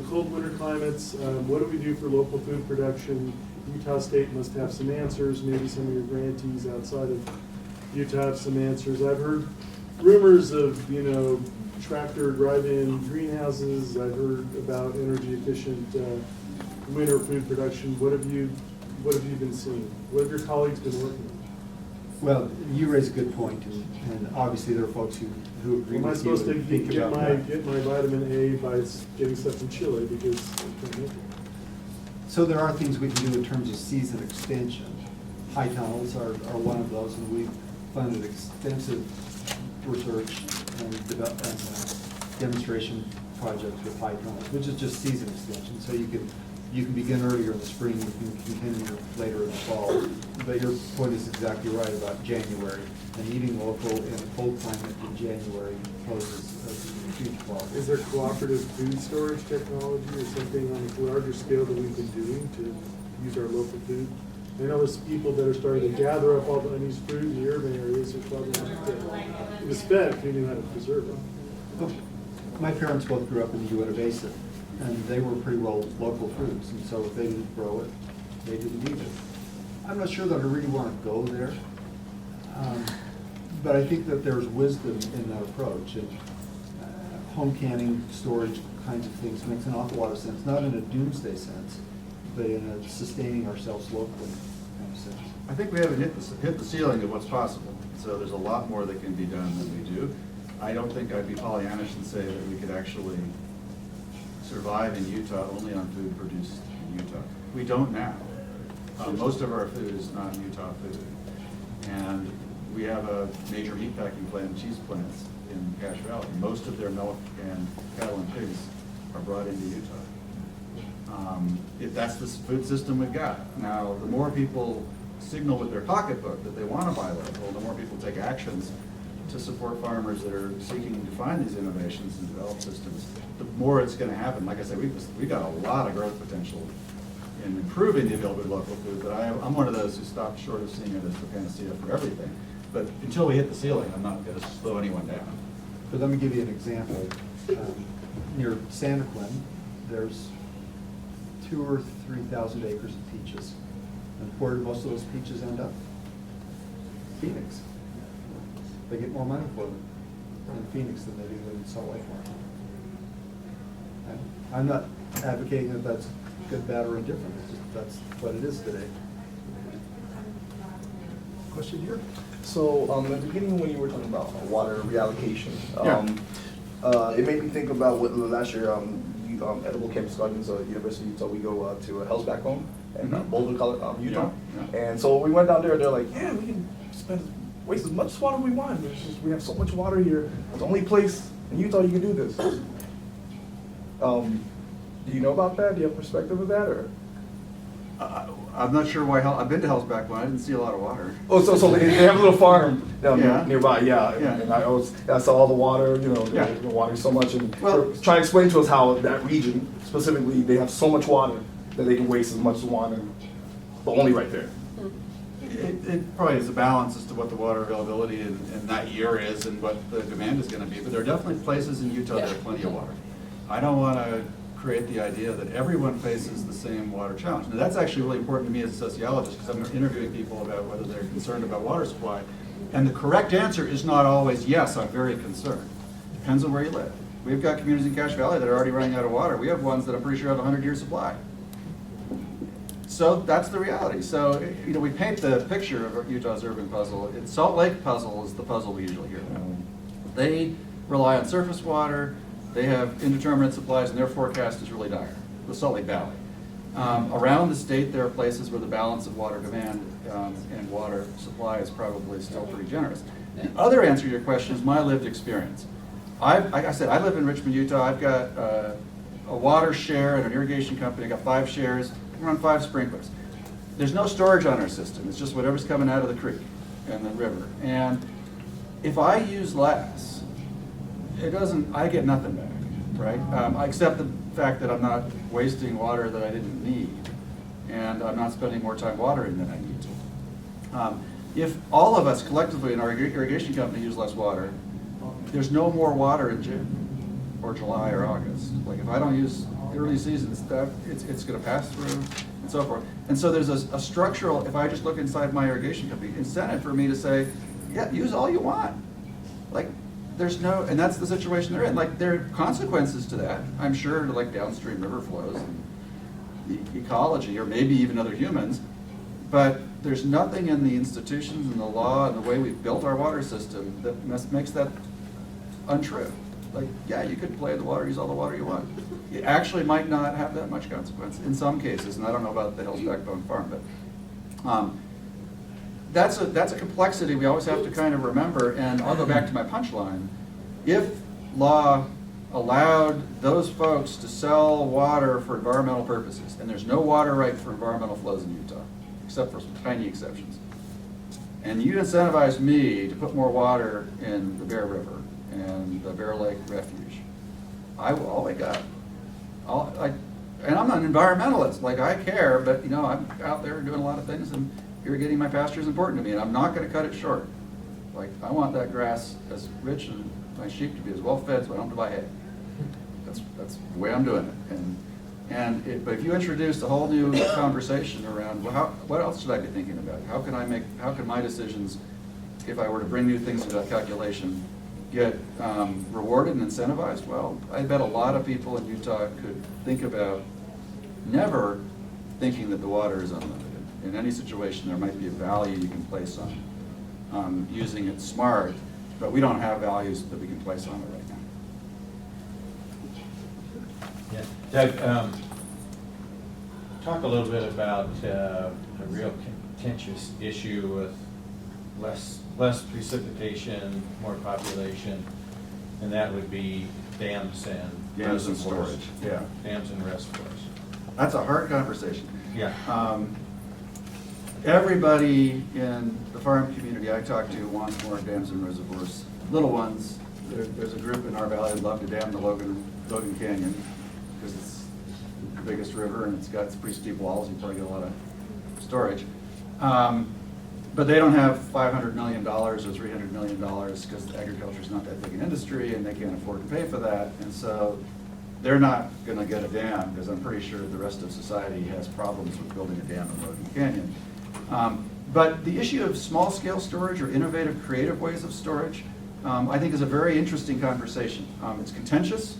cold winter climates, what do we do for local food production? Utah State must have some answers. Maybe some of your grantees outside of Utah have some answers. I've heard rumors of, tractor drive-in greenhouses. I've heard about energy efficient winter food production. What have you been seeing? What have your colleagues been working on? Well, you raise a good point, and obviously there are folks who agree Am I with you supposed to and think get about my that. vitamin A by getting stuff from Chile because I can't make it? So there are things we can do in terms of season extension. High tunnels are one of those, and we've funded extensive research and demonstration projects with high tunnels, which is just season extension. So you can begin earlier in the spring, you can continue later in the fall. But your point is exactly right about January, and eating local in a cold climate in January poses a huge problem. Is there cooperative food storage technology or something on a larger scale that we've been doing to use our local food? I know there's people that are starting to gather up all the unused fruit in the urban areas. There's probably not the spec who knew how to preserve them. Well, my parents both grew up in the Uinta Basin, and they were pretty well local foods, and so if they didn't grow it, they didn't eat it. I'm not sure that I really want to go there, but I think that there's wisdom in that approach, and home canning, storage kinds of things makes an awful lot of sense, not in a doomsday sense, but in a sustaining ourselves locally kind of sense. I think we haven't hit the ceiling of what's possible, so there's a lot more that can be done than we do. I don't think I'd be Pollyannish and say that we could actually survive in Utah only on food produced in Utah. We don't now. Most of our food is not Utah food. And we have a major meatpacking plant and cheese plants in Cache Valley. Most of their milk and cattle and pigs are brought into Utah. If that's the food system we've got. Now, the more people signal with their pocketbook that they want to buy local, the more people take actions to support farmers that are seeking to find these innovations and develop systems, the more it's going to happen. Like I said, we've got a lot of growth potential in improving the availability of local food, but I'm one of those who stopped short of seeing it as the panacea for everything. But until we hit the ceiling, I'm not going to slow anyone down. But let me give you an example. Near Santaquin, there's 2,000 or 3,000 acres of peaches. And where do most of those peaches end up? Phoenix. They get more money for them in Phoenix than they do in Salt Lake Market. I'm not advocating that that's good, bad, or indifferent. It's just that's what it is today. Question here? So, at the beginning when you were talking about water reallocation, it made me think about what last year, Edible Campus Gardens, University of Utah, we go to Hell's Backbone in Boulder, Utah. Yeah. And so we went down there, they're like, yeah, we can waste as much water we want. We have so much water here. It's the only place in Utah you can do this. Do you know about that? Do you have perspective of that? Or? I'm not sure why, I've been to Hell's Backbone, I didn't see a lot of water. Oh, so they have a little farm down Yeah. nearby, yeah. Yeah. And I saw all the water, Yeah. they're watering so much, and Well- they're trying to explain to us how that region, specifically, they have so much water that they can waste as much water, but only right there. It probably is a balance as to what the water availability in that year is and what the demand is gonna be, but there are definitely places in Utah that have plenty of water. I don't wanna create the idea that everyone faces the same water challenge. Now, that's actually really important to me as a sociologist, because I'm interviewing people about whether they're concerned about water supply. And the correct answer is not always, yes, I'm very concerned. Depends on where you live. We've got communities in Cache Valley that are already running out of water. We have ones that I'm pretty sure have a 100-year supply. So that's the reality. So, we paint the picture of Utah's urban puzzle. Salt Lake puzzle is the puzzle we usually hear about. They rely on surface water, they have indeterminate supplies, and their forecast is really dire, the Salt Lake Valley. Around the state, there are places where the balance of water demand and water supply is probably still pretty generous. The other answer to your question is my lived experience. Like I said, I live in Richmond, Utah. I've got a water share and an irrigation company. I got 5 shares. We run 5 sprinklers. There's no storage on our system. It's just whatever's coming out of the creek and the river. And if I use less, I get nothing back, right? I accept the fact that I'm not wasting water that I didn't need, and I'm not spending more time watering than I need to. If all of us collectively in our irrigation company use less water, there's no more water in June or July or August. Like if I don't use early season stuff, it's going to pass through and so forth. And so there's a structural, if I just look inside my irrigation company, incentive for me to say, yeah, use all you want. Like there's no, and that's the situation they're in. Like there are consequences to that, I'm sure, to like downstream river flows and the ecology, or maybe even other humans. But there's nothing in the institutions and the law and the way we've built our water system that makes that untrue. Like, yeah, you could play the water, use all the water you want. It actually might not have that much consequence in some cases, and I don't know about the Hell's Backbone Farm, but that's a complexity we always have to kind of remember. And I'll go back to my punchline. If law allowed those folks to sell water for environmental purposes, and there's no water right for environmental flows in Utah, except for some tiny exceptions, and you incentivize me to put more water in the Bear River and the Bear Lake Refuge, I will all wake up. And I'm not an environmentalist, like I care, but I'm out there doing a lot of things, and irrigating my pasture is important to me, and I'm not going to cut it short. Like I want that grass as rich and my sheep to be as well fed, so I don't have to buy hay. That's the way I'm doing it. But if you introduce a whole new conversation around, well, what else should I be thinking about? How can my decisions, if I were to bring new things into that calculation, get rewarded and incentivized? Well, I bet a lot of people in Utah could think about never thinking that the water is unlimited. In any situation, there might be a value you can place on using it smart, but we don't have values that we can place on it right now. Yeah, Doug, talk a little bit about a real contentious issue with less precipitation, more population, and that would be dams and Dams and reservoirs. storage, yeah. Dams and reservoirs. That's a hard conversation. Yeah. Everybody in the farm community I talk to wants more dams and reservoirs. Little ones, there's a group in our valley that love to dam the Logan Canyon because it's the biggest river and it's got some pretty steep walls. You probably get a lot of storage. But they don't have $500 million or $300 million because agriculture is not that big an industry and they can't afford to pay for that. And so they're not going to get a dam because I'm pretty sure the rest of society has problems with building a dam in Logan Canyon. But the issue of small-scale storage or innovative, creative ways of storage, I think is a very interesting conversation. It's contentious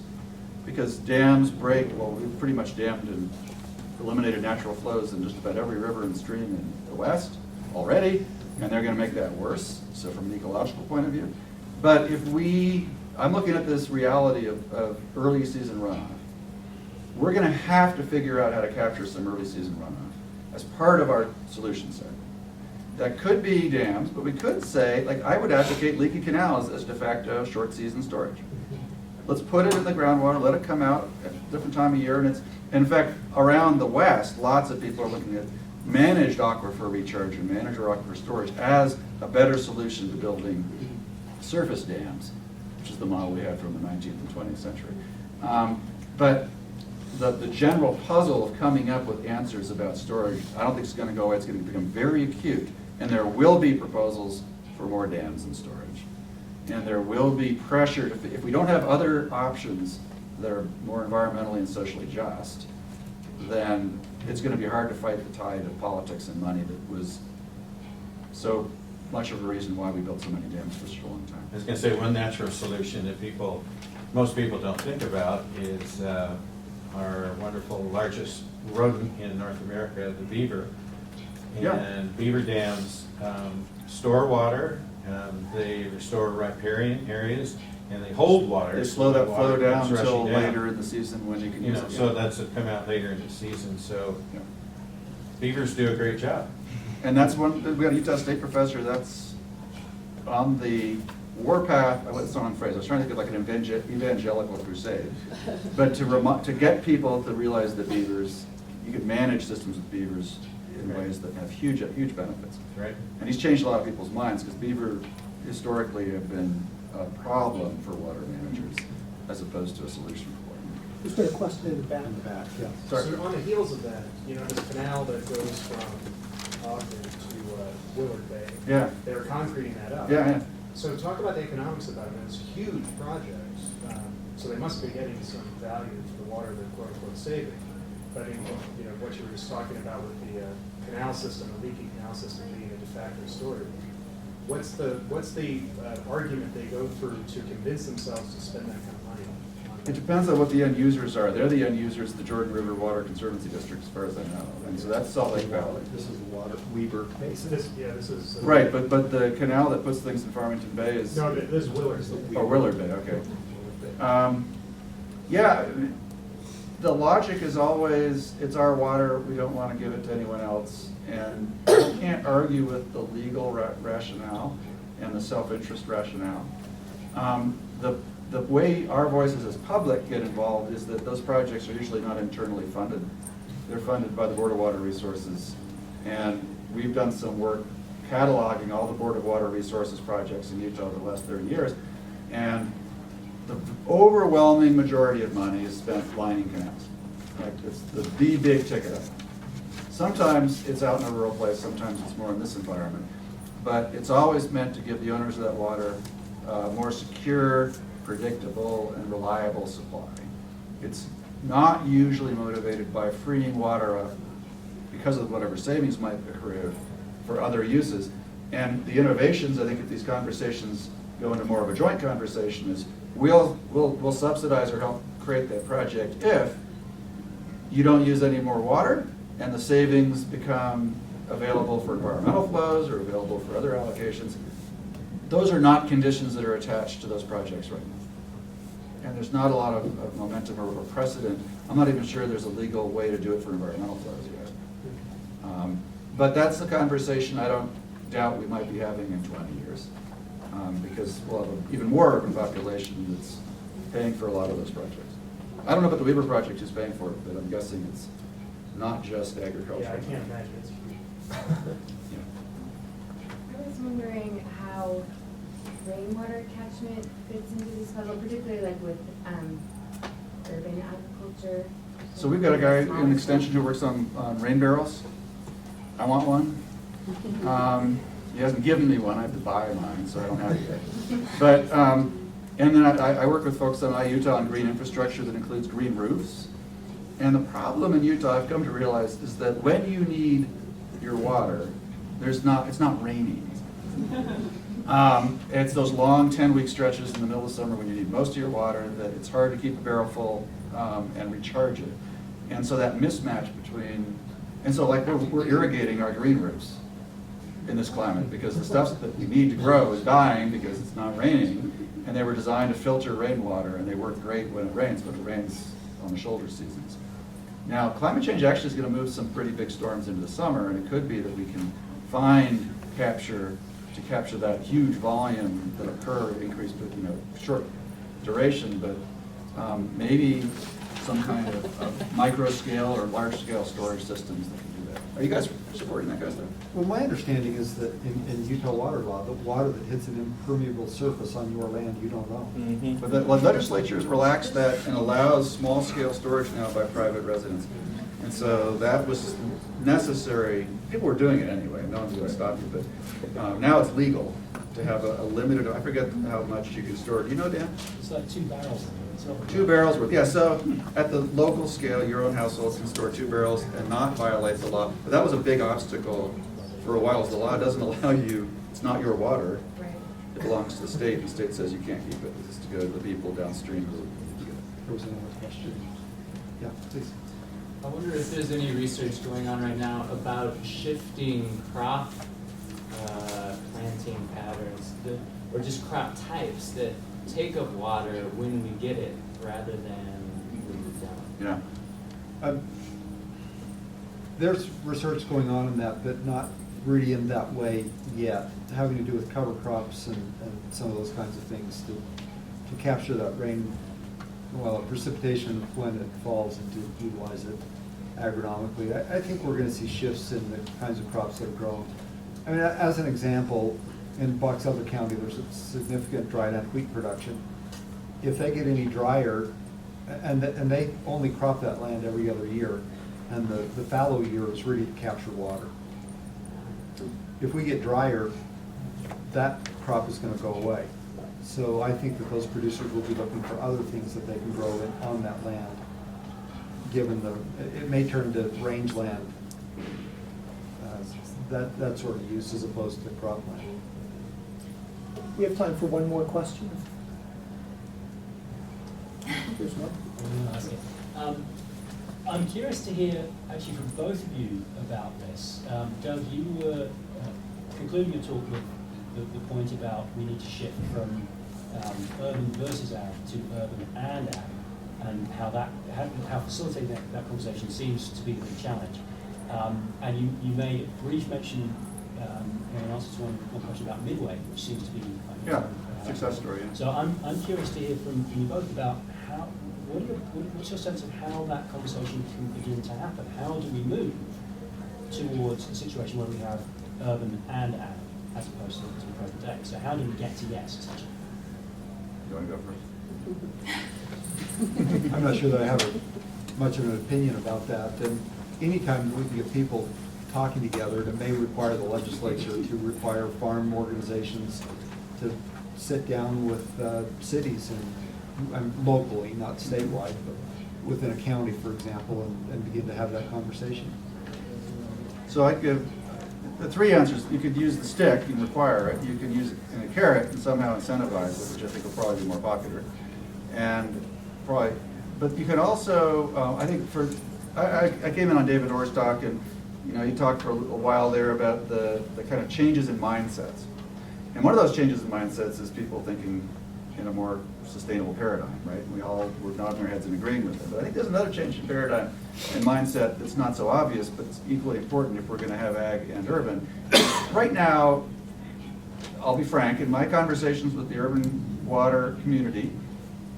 because dams break, well, we've pretty much dammed and eliminated natural flows in just about every river and stream in the West already, and they're going to make that worse, so from an ecological point of view. But I'm looking at this reality of early season runoff. We're going to have to figure out how to capture some early season runoff as part of our solution set. That could be dams, but we could say, like I would advocate leaky canals as de facto short season storage. Let's put it in the groundwater, let it come out at a different time of year, and in fact, around the West, lots of people are looking at managed aquifer recharge and managed aquifer storage as a better solution to building surface dams, which is the model we had from the 19th and 20th century. But the general puzzle of coming up with answers about storage, I don't think it's going to go away. It's going to become very acute, and there will be proposals for more dams and storage. And there will be pressure, if we don't have other options that are more environmentally and socially just, then it's going to be hard to fight the tide of politics and money that was so much of the reason why we built so many dams for such a long time. I was going to say, one natural solution that most people don't think about is our wonderful largest rodent in North America, the beaver. Yeah. And beaver dams store water, they restore riparian areas, and they hold water. They so slow the that flow water down comes until rushing down. later in the season when you can use it. So that's come out later in the season, so Yeah. beavers do a great job. And that's one, we got a Utah State professor that's on the warpath, it's not on phrase, I was trying to think of like an evangelical crusade. But to get people to realize that beavers, you could manage systems with beavers in ways that have huge benefits. Right. And he's changed a lot of people's minds, because beaver historically have been a problem for water managers as opposed to a solution for water managers. There's been a question in the back. Yeah. So on the heels of that, you know, this canal that goes from Ogden to Willard Bay. Yeah. They're concreting that up. Yeah, yeah. So talk about the economics about it. It's a huge project. So they must be getting some value for the water they're quote unquote saving. But I mean, you know, what you were just talking about with the canal system, the leaky canal system being a de facto storage. What's the argument they go through to convince themselves to spend that kind of money on It that? depends on what the end users are. They're the end users of the Jordan River Water Conservancy District, as far as I know. And so that's Salt Lake Valley. This is the water, Weber Basin. This is. Right, but the canal that puts things in Farmington Bay is, No, this is Willard. oh, Willard Bay, okay. Yeah, the logic is always, it's our water, we don't want to give it to anyone else. And you can't argue with the legal rationale and the self-interest rationale. The way our voices as public get involved is that those projects are usually not internally funded. They're funded by the Board of Water Resources. And we've done some work cataloging all the Board of Water Resources projects in Utah over the last 30 years. And the overwhelming majority of money is spent lining canals. Like it's the big ticket item. Sometimes it's out in a rural place, sometimes it's more in this environment. But it's always meant to give the owners of that water more secure, predictable, and reliable supply. It's not usually motivated by freeing water up because of whatever savings might accrue for other uses. And the innovations, I think, if these conversations go into more of a joint conversation, is we'll subsidize or help create that project if you don't use any more water and the savings become available for environmental flows or available for other allocations. Those are not conditions that are attached to those projects right now. And there's not a lot of momentum or precedent. I'm not even sure there's a legal way to do it for environmental flows yet. But that's the conversation I don't doubt we might be having in 20 years. Because we'll have an even more urban population that's paying for a lot of those projects. I don't know about the Weber project who's paying for it, but I'm guessing it's not just agriculture. Yeah, I can't imagine it's huge. Yeah. I was wondering how rainwater catchment fits into this puzzle, particularly like with urban agriculture. So we've got a guy in Extension who works on rain barrels. I want one. He hasn't given me one, I have to buy mine, so I don't have it yet. But, and then I work with folks on iUtah on green infrastructure that includes green roofs. And the problem in Utah, I've come to realize, is that when you need your water, it's not raining. It's those long 10-week stretches in the middle of summer when you need most of your water that it's hard to keep a barrel full and recharge it. And so that mismatch between, and so like we're irrigating our green roofs in this climate because the stuff that we need to grow is dying because it's not raining, and they were designed to filter rainwater, and they work great when it rains, but it rains on the shoulder seasons. Now, climate change actually is going to move some pretty big storms into the summer, and it could be that we can find capture that huge volume that occur, increased with short duration, but maybe some kind of micro scale or large scale storage systems that can do that. Are you guys supporting that kind of stuff? Well, my understanding is that in Utah water law, the water that hits an impermeable surface on your land, you don't own. But the legislature has relaxed that and allows small scale storage now by private residents. And so that was necessary. People were doing it anyway, no one's going to stop you, but now it's legal to have a limited, I forget how much you can store. Do you know, Dan? It's like 2 barrels. It's not- 2 barrels worth, yeah, so at the local scale, your own household can store 2 barrels and not violate the law. But that was a big obstacle for a while, is the law doesn't allow you, it's not your water. Right. It belongs to the state, and the state says you can't keep it, it's to go to the people downstream. There was another question. Yeah, please. I wonder if there's any research going on right now about shifting crop planting patterns or just crop types that take up water when we get it rather than when we don't. Yeah. There's research going on in that, but not really in that way yet, having to do with cover crops and some of those kinds of things to capture that rain, well, precipitation when it falls and to utilize it agronomically. I think we're going to see shifts in the kinds of crops that are grown. I mean, as an example, in Box Elder County, there's a significant dryland wheat production. If they get any drier, and they only crop that land every other year, and the fallow year is really to capture water. If we get drier, that crop is going to go away. So I think that those producers will be looking for other things that they can grow on that land, given it may turn to rangeland, that sort of use as opposed to cropland. We have time for one more question. There's one. I'm curious to hear, actually, from both of you about this. Doug, you were concluding your talk with the point about we need to shift from urban versus ag to urban and ag, and how facilitating that conversation seems to be the big challenge. And you made a brief mention in answer to one question about Midway, which seems to be Success story. Yeah. So I'm curious to hear from you both about what's your sense of how that conversation can begin to happen? How do we move towards a situation where we have urban and ag as opposed to the present day? So how do we get to yes, essentially? You want to go first? I'm not sure that I have much of an opinion about that. And anytime we can get people talking together, it may require the legislature to require farm organizations to sit down with cities and locally, not statewide, but within a county, for example, and begin to have that conversation. So I'd give the 3 answers. You could use the stick and require it. You can use it in a carrot and somehow incentivize it, which I think will probably be more popular. But you can also, I think I came in on David Orstock, and he talked for a while there about the kind of changes in mindsets. And one of those changes in mindsets is people thinking in a more sustainable paradigm, right? We all were nodding our heads and agreeing with it. But I think there's another change in paradigm and mindset that's not so obvious, but it's equally important if we're going to have ag and urban. Right now, I'll be frank, in my conversations with the urban water community,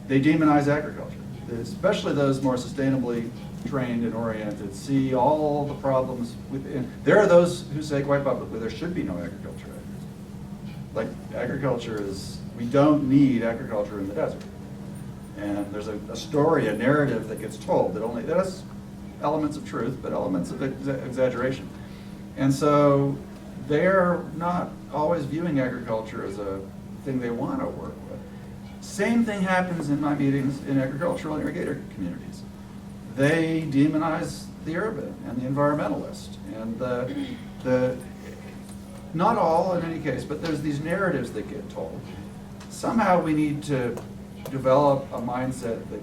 they demonize agriculture, especially those more sustainably trained and oriented, see all the problems within. There are those who say quite publicly there should be no agriculture. Like agriculture is, we don't need agriculture in the desert. And there's a story, a narrative that get told that has elements of truth, but elements of exaggeration. And so they're not always viewing agriculture as a thing they want to work with. Same thing happens in my meetings in agricultural and irrigator communities. They demonize the urban and the environmentalist. And the not all in any case, but there's these narratives that get told. Somehow we need to develop a mindset that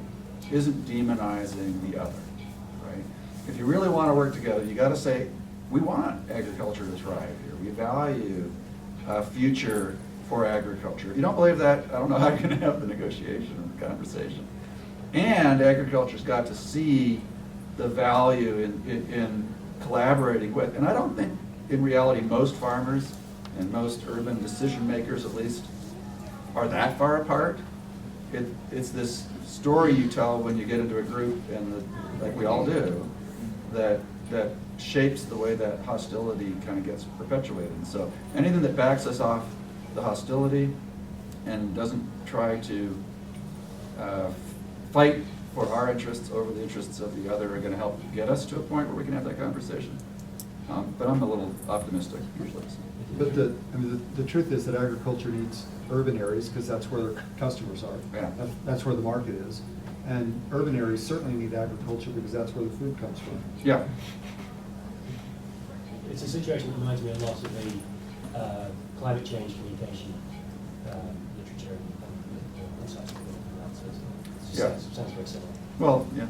isn't demonizing the other, right? If you really want to work together, you got to say, we want agriculture to thrive here. We value a future for agriculture. If you don't believe that, I don't know how you're going to have the negotiation and the conversation. And agriculture's got to see the value in collaborating with, and I don't think in reality most farmers and most urban decision makers at least are that far apart. it's this story you tell when you get into a group, like we all do, that shapes the way that hostility kind of gets perpetuated. And so anything that backs us off the hostility and doesn't try to fight for our interests over the interests of the other are going to help get us to a point where we can have that conversation. But I'm a little optimistic usually. But the truth is that agriculture needs urban areas because that's where their customers are. Yeah. That's where the market is. And urban areas certainly need agriculture because that's where the food comes from. Yeah. It's a situation that reminds me a lot of the climate change communication literature and insights. Yeah. Sounds very similar. Well, yeah.